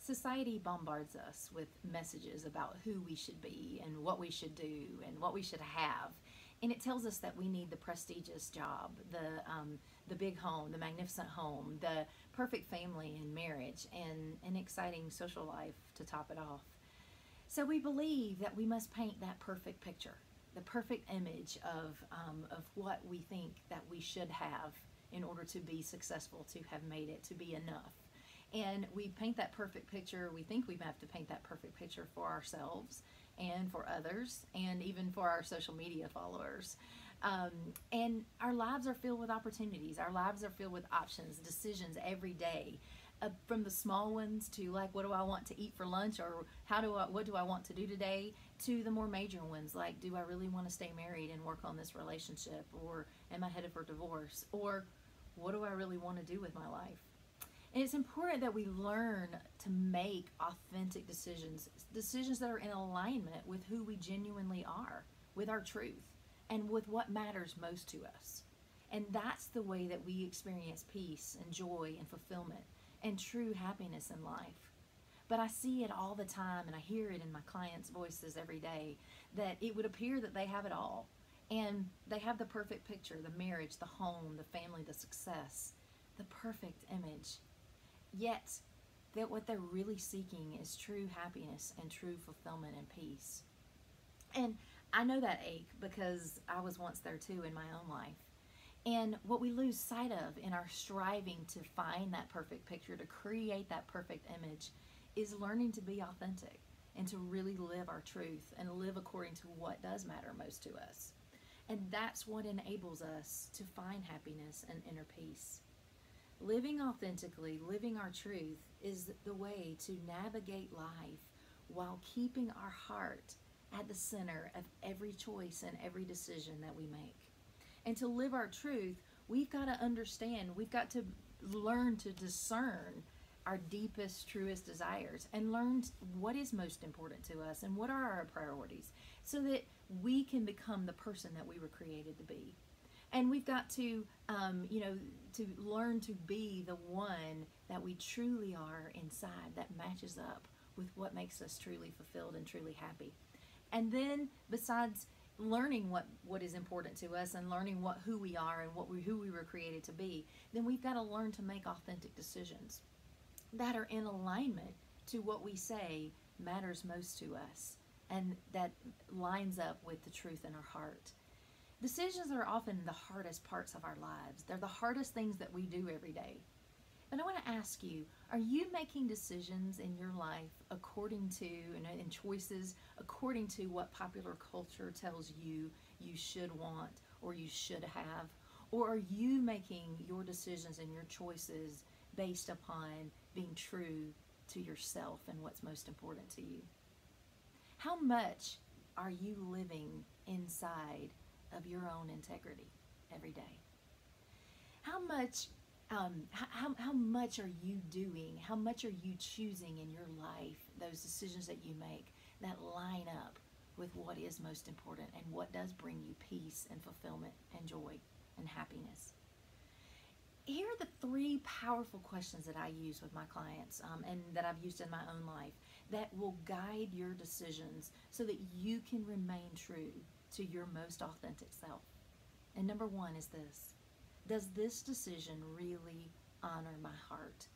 Society bombards us with messages about who we should be and what we should do and what we should have. And it tells us that we need the prestigious job, the big home, the magnificent home, the perfect family and marriage, and an exciting social life to top it off. So we believe that we must paint that perfect picture, the perfect image of what we think that we should have in order to be successful, to have made it, to be enough. And we paint that perfect picture. We think we have to paint that perfect picture for ourselves and for others and even for our social media followers. Um, and our lives are filled with opportunities. Our lives are filled with options, decisions every day. From the small ones to like what do I want to eat for lunch, or what do I want to do today, to the more major ones like do I really want to stay married and work on this relationship, or am I headed for divorce, or what do I really want to do with my life. And it's important that we learn to make authentic decisions, decisions that are in alignment with who we genuinely are, with our truth, and with what matters most to us. And that's the way that we experience peace and joy and fulfillment and true happiness in life. But I see it all the time, and I hear it in my clients' voices every day, that it would appear that they have it all. And they have the perfect picture, the marriage, the home, the family, the success, the perfect image. Yet, that what they're really seeking is true happiness and true fulfillment and peace. And I know that ache because I was once there too in my own life. And what we lose sight of in our striving to find that perfect picture, to create that perfect image, is learning to be authentic and to really live our truth and live according to what does matter most to us. And that's what enables us to find happiness and inner peace. Living authentically, living our truth, is the way to navigate life while keeping our heart at the center of every choice and every decision that we make. And to live our truth, we've got to understand, we've got to learn to discern our deepest, truest desires and learn what is most important to us and what are our priorities so that we can become the person that we were created to be. And we've got to, to learn to be the one that we truly are inside that matches up with what makes us truly fulfilled and truly happy. And then besides learning what is important to us and learning who we are and who we were created to be, then we've got to learn to make authentic decisions that are in alignment to what we say matters most to us and that lines up with the truth in our heart. Decisions are often the hardest parts of our lives. They're the hardest things that we do every day. But I want to ask you, are you making decisions in your life according to, and choices according to what popular culture tells you you should want or you should have? Or are you making your decisions and your choices based upon being true to yourself and what's most important to you? How much are you living inside of your own integrity every day? How much how much are you doing? How much are you choosing in your life, those decisions that you make that line up with what is most important and what does bring you peace and fulfillment and joy and happiness? Here are the three powerful questions that I use with my clients and that I've used in my own life that will guide your decisions so that you can remain true to your most authentic self. And number one is this: does this decision really honor my heart?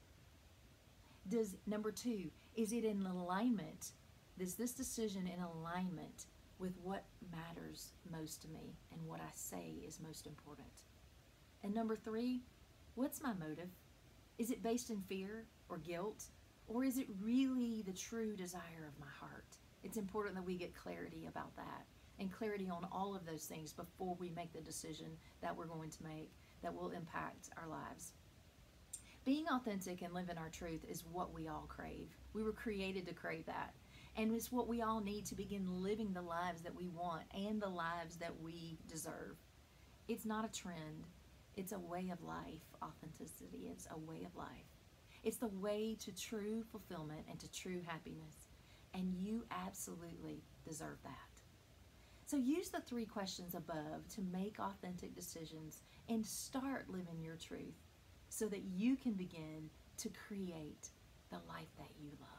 Number two, is it in alignment? Is this decision in alignment with what matters most to me and what I say is most important? And number three, what's my motive? Is it based in fear or guilt? Or is it really the true desire of my heart? It's important that we get clarity about that and clarity on all of those things before we make the decision that we're going to make that will impact our lives. Being authentic and living our truth is what we all crave. We were created to crave that. And it's what we all need to begin living the lives that we want and the lives that we deserve. It's not a trend. It's a way of life. Authenticity is a way of life. It's the way to true fulfillment and to true happiness. And you absolutely deserve that. So use the three questions above to make authentic decisions and start living your truth so that you can begin to create the life that you love.